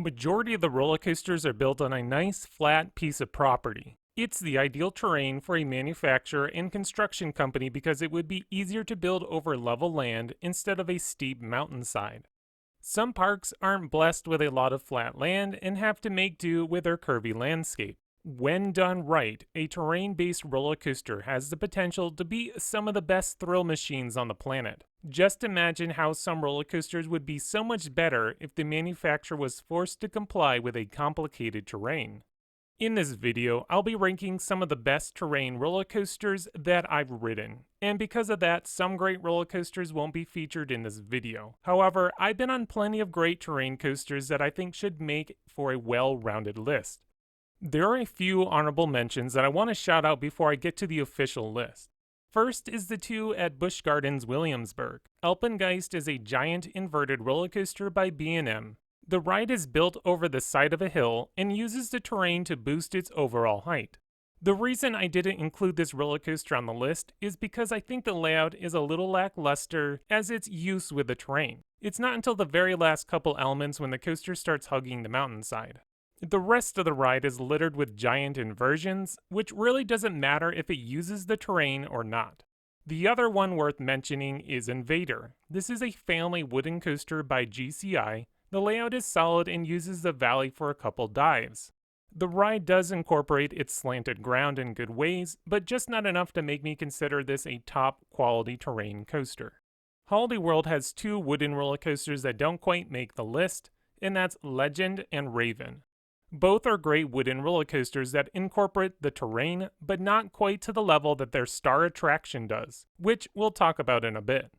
Majority of the roller coasters are built on a nice flat piece of property. It's the ideal terrain for a manufacturer and construction company because it would be easier to build over level land instead of a steep mountainside. Some parks aren't blessed with a lot of flat land and have to make do with their curvy landscape. When done right, a terrain-based roller coaster has the potential to be some of the best thrill machines on the planet. Just imagine how some roller coasters would be so much better if the manufacturer was forced to comply with a complicated terrain. In this video, I'll be ranking some of the best terrain roller coasters that I've ridden, and because of that, some great roller coasters won't be featured in this video. However, I've been on plenty of great terrain coasters that I think should make for a well-rounded list. There are a few honorable mentions that I want to shout out before I get to the official list. First is the two at Busch Gardens Williamsburg. Alpengeist is a giant inverted roller coaster by B&M. The ride is built over the side of a hill and uses the terrain to boost its overall height. The reason I didn't include this roller coaster on the list is because I think the layout is a little lackluster as its use with the terrain. It's not until the very last couple elements when the coaster starts hugging the mountainside. The rest of the ride is littered with giant inversions, which really doesn't matter if it uses the terrain or not. The other one worth mentioning is InvadR. This is a family wooden coaster by GCI. The layout is solid and uses the valley for a couple dives. The ride does incorporate its slanted ground in good ways, but just not enough to make me consider this a top quality terrain coaster. Holiday World has two wooden roller coasters that don't quite make the list, and that's Legend and Ravine. Both are great wooden roller coasters that incorporate the terrain, but not quite to the level that their star attraction does, which we'll talk about in a bit.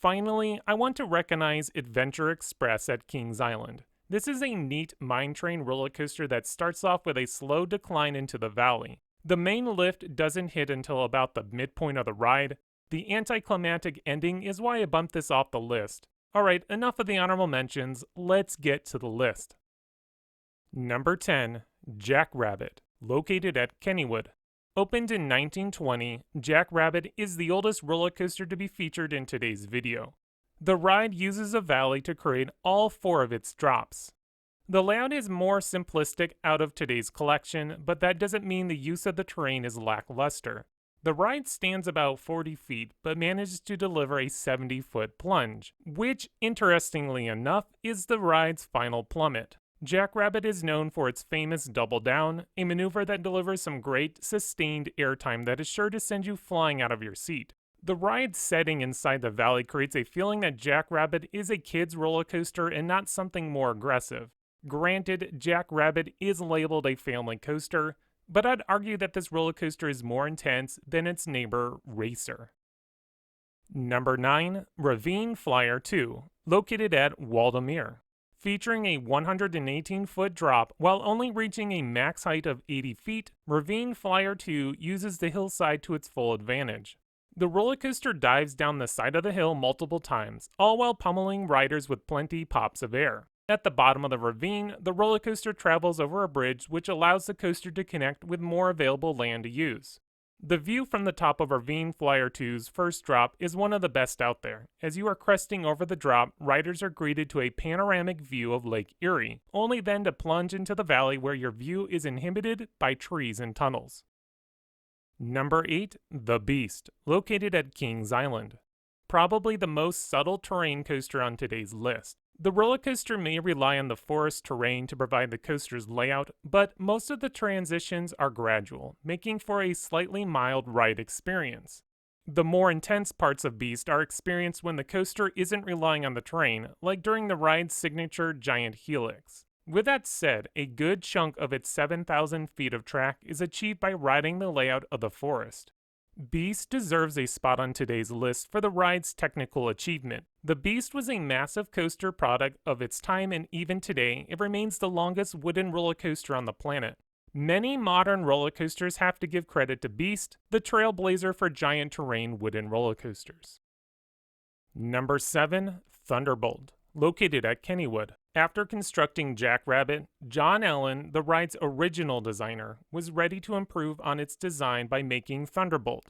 Finally, I want to recognize Adventure Express at Kings Island. This is a neat mine train roller coaster that starts off with a slow decline into the valley. The main lift doesn't hit until about the midpoint of the ride. The anticlimactic ending is why I bumped this off the list. Alright, enough of the honorable mentions, let's get to the list. Number 10. Jackrabbit, located at Kennywood. Opened in 1920, Jackrabbit is the oldest roller coaster to be featured in today's video. The ride uses a valley to create all four of its drops. The layout is more simplistic out of today's collection, but that doesn't mean the use of the terrain is lackluster. The ride stands about 40 feet, but manages to deliver a 70-foot plunge, which, interestingly enough, is the ride's final plummet. Jackrabbit is known for its famous double down, a maneuver that delivers some great, sustained airtime that is sure to send you flying out of your seat. The ride's setting inside the valley creates a feeling that Jackrabbit is a kid's roller coaster and not something more aggressive. Granted, Jackrabbit is labeled a family coaster, but I'd argue that this roller coaster is more intense than its neighbor, Racer. Number 9. Ravine Flyer 2, located at Waldameer. Featuring a 118-foot drop while only reaching a max height of 80 feet, Ravine Flyer 2 uses the hillside to its full advantage. The roller coaster dives down the side of the hill multiple times, all while pummeling riders with plenty pops of air. At the bottom of the ravine, the roller coaster travels over a bridge which allows the coaster to connect with more available land to use. The view from the top of Ravine Flyer 2's first drop is one of the best out there. As you are cresting over the drop, riders are greeted to a panoramic view of Lake Erie, only then to plunge into the valley where your view is inhibited by trees and tunnels. Number 8. The Beast, located at Kings Island. Probably the most subtle terrain coaster on today's list. The roller coaster may rely on the forest terrain to provide the coaster's layout, but most of the transitions are gradual, making for a slightly mild ride experience. The more intense parts of Beast are experienced when the coaster isn't relying on the terrain, like during the ride's signature giant helix. With that said, a good chunk of its 7,000 feet of track is achieved by riding the layout of the forest. Beast deserves a spot on today's list for the ride's technical achievement. The Beast was a massive coaster product of its time, and even today, it remains the longest wooden roller coaster on the planet. Many modern roller coasters have to give credit to Beast, the trailblazer for giant terrain wooden roller coasters. Number 7. Thunderbolt, located at Kennywood. After constructing Jackrabbit, John Allen, the ride's original designer, was ready to improve on its design by making Thunderbolt.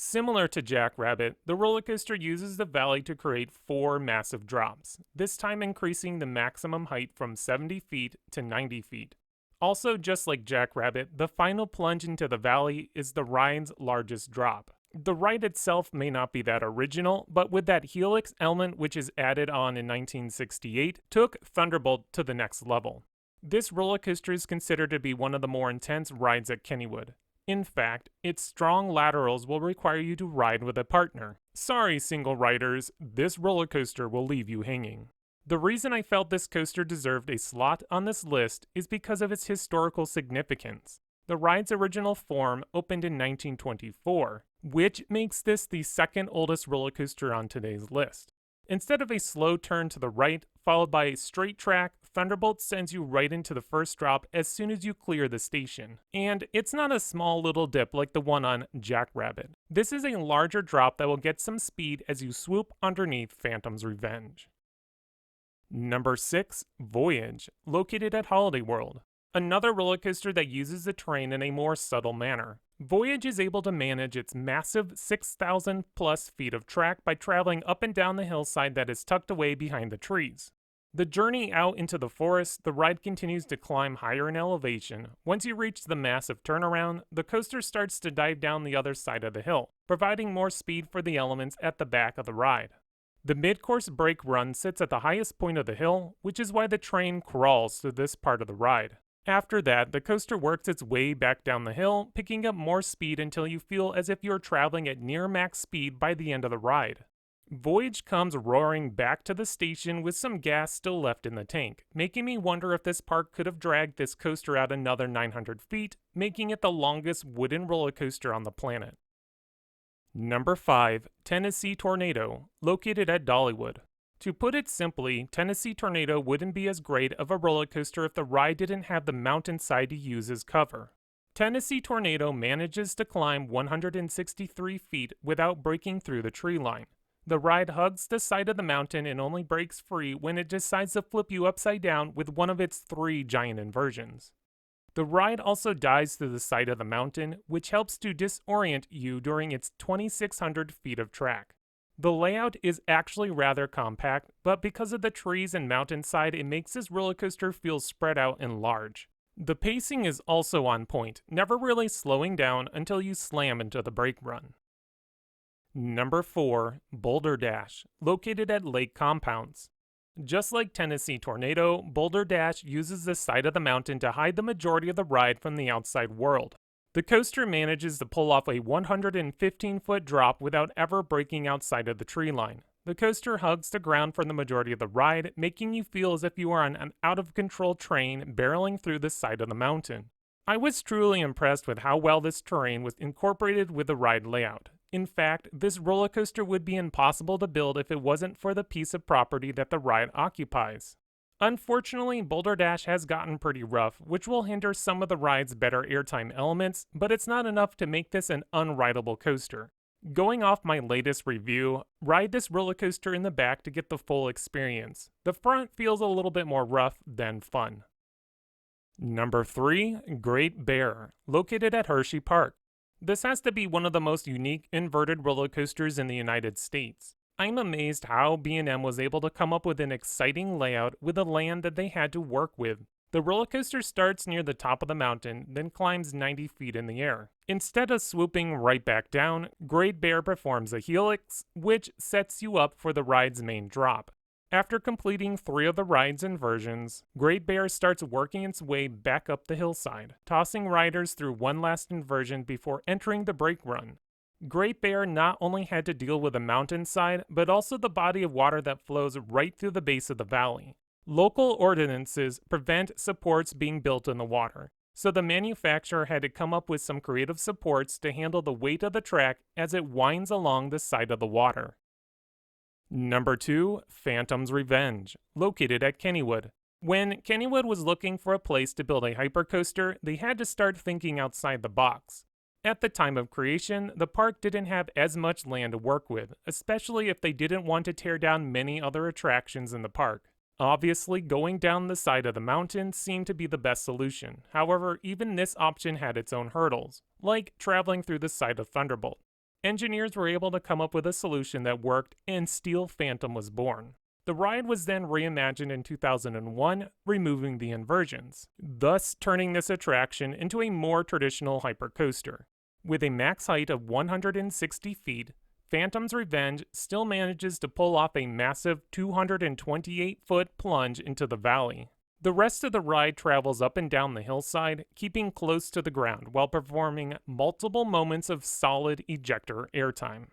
Similar to Jackrabbit, the roller coaster uses the valley to create 4 massive drops, this time increasing the maximum height from 70 feet to 90 feet. Also, just like Jackrabbit, the final plunge into the valley is the ride's largest drop. The ride itself may not be that original, but with that helix element which is added on in 1968, took Thunderbolt to the next level. This roller coaster is considered to be one of the more intense rides at Kennywood. In fact, its strong laterals will require you to ride with a partner. Sorry, single riders, this roller coaster will leave you hanging. The reason I felt this coaster deserved a slot on this list is because of its historical significance. The ride's original form opened in 1924, which makes this the second oldest roller coaster on today's list. Instead of a slow turn to the right, followed by a straight track, Thunderbolt sends you right into the first drop as soon as you clear the station. And it's not a small little dip like the one on Jackrabbit. This is a larger drop that will get some speed as you swoop underneath Phantom's Revenge. Number 6, Voyage, located at Holiday World. Another roller coaster that uses the terrain in a more subtle manner. Voyage is able to manage its massive 6,000 plus feet of track by traveling up and down the hillside that is tucked away behind the trees. The journey out into the forest, the ride continues to climb higher in elevation. Once you reach the massive turnaround, the coaster starts to dive down the other side of the hill, providing more speed for the elements at the back of the ride. The mid-course brake run sits at the highest point of the hill, which is why the train crawls through this part of the ride. After that, the coaster works its way back down the hill, picking up more speed until you feel as if you're traveling at near max speed by the end of the ride. Voyage comes roaring back to the station with some gas still left in the tank, making me wonder if this park could have dragged this coaster out another 900 feet, making it the longest wooden roller coaster on the planet. Number 5, Tennessee Tornado, located at Dollywood. To put it simply, Tennessee Tornado wouldn't be as great of a roller coaster if the ride didn't have the mountainside to use as cover. Tennessee Tornado manages to climb 163 feet without breaking through the tree line. The ride hugs the side of the mountain and only breaks free when it decides to flip you upside down with one of its 3 giant inversions. The ride also dives through the side of the mountain, which helps to disorient you during its 2,600 feet of track. The layout is actually rather compact, but because of the trees and mountainside, it makes this roller coaster feel spread out and large. The pacing is also on point, never really slowing down until you slam into the brake run. Number 4, Boulder Dash, located at Lake Compounds. Just like Tennessee Tornado, Boulder Dash uses the side of the mountain to hide the majority of the ride from the outside world. The coaster manages to pull off a 115-foot drop without ever breaking outside of the tree line. The coaster hugs the ground for the majority of the ride, making you feel as if you are on an out-of-control train barreling through the side of the mountain. I was truly impressed with how well this terrain was incorporated with the ride layout. In fact, this roller coaster would be impossible to build if it wasn't for the piece of property that the ride occupies. Unfortunately, Boulder Dash has gotten pretty rough, which will hinder some of the ride's better airtime elements, but it's not enough to make this an unrideable coaster. Going off my latest review, ride this roller coaster in the back to get the full experience. The front feels a little bit more rough than fun. Number 3, Great Bear, located at Hersheypark. This has to be one of the most unique inverted roller coasters in the United States. I'm amazed how B&M was able to come up with an exciting layout with the land that they had to work with. The roller coaster starts near the top of the mountain, then climbs 90 feet in the air. Instead of swooping right back down, Great Bear performs a helix, which sets you up for the ride's main drop. After completing 3 of the ride's inversions, Great Bear starts working its way back up the hillside, tossing riders through one last inversion before entering the brake run. Great Bear not only had to deal with the mountainside, but also the body of water that flows right through the base of the valley. Local ordinances prevent supports being built in the water, so the manufacturer had to come up with some creative supports to handle the weight of the track as it winds along the side of the water. Number 2, Phantom's Revenge, located at Kennywood. When Kennywood was looking for a place to build a hypercoaster, they had to start thinking outside the box. At the time of creation, the park didn't have as much land to work with, especially if they didn't want to tear down many other attractions in the park. Obviously, going down the side of the mountain seemed to be the best solution. However, even this option had its own hurdles, like traveling through the side of Thunderbolt. engineers were able to come up with a solution that worked, and Steel Phantom was born. The ride was then reimagined in 2001, removing the inversions, thus turning this attraction into a more traditional hypercoaster. With a max height of 160 feet, Phantom's Revenge still manages to pull off a massive 228-foot plunge into the valley. The rest of the ride travels up and down the hillside, keeping close to the ground while performing multiple moments of solid ejector airtime.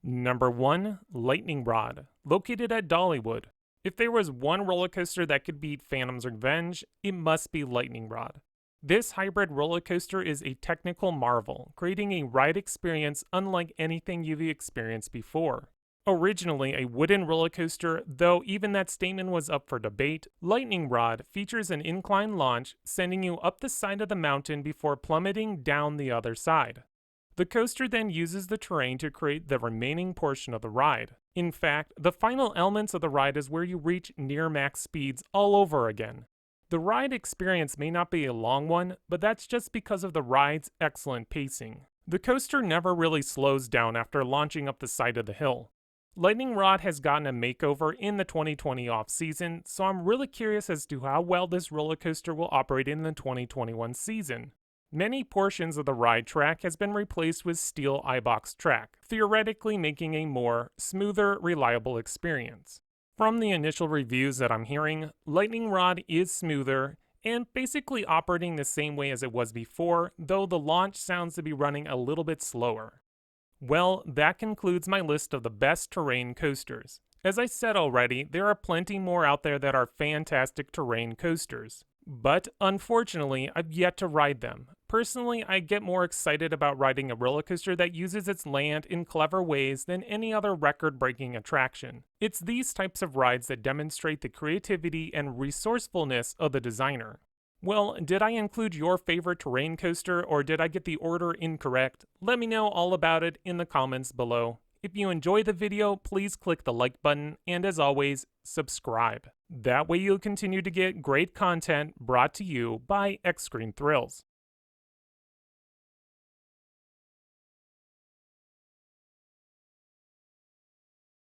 Number 1. Lightning Rod, located at Dollywood. If there was one roller coaster that could beat Phantom's Revenge, it must be Lightning Rod. This hybrid roller coaster is a technical marvel, creating a ride experience unlike anything you've experienced before. Originally a wooden roller coaster, though even that statement was up for debate, Lightning Rod features an incline launch, sending you up the side of the mountain before plummeting down the other side. The coaster then uses the terrain to create the remaining portion of the ride. In fact, the final elements of the ride is where you reach near max speeds all over again. The ride experience may not be a long one, but that's just because of the ride's excellent pacing. The coaster never really slows down after launching up the side of the hill. Lightning Rod has gotten a makeover in the 2020 off-season, so I'm really curious as to how well this roller coaster will operate in the 2021 season. Many portions of the ride track has been replaced with steel iBox track, theoretically making a more smoother, reliable experience. From the initial reviews that I'm hearing, Lightning Rod is smoother and basically operating the same way as it was before, though the launch sounds to be running a little bit slower. Well, that concludes my list of the best terrain coasters. As I said already, there are plenty more out there that are fantastic terrain coasters. But unfortunately, I've yet to ride them. Personally, I get more excited about riding a roller coaster that uses its land in clever ways than any other record-breaking attraction. It's these types of rides that demonstrate the creativity and resourcefulness of the designer. Well, did I include your favorite terrain coaster, or did I get the order incorrect? Let me know all about it in the comments below. If you enjoy the video, please click the like button, and as always, subscribe. That way you'll continue to get great content brought to you by Xscreen Thrills.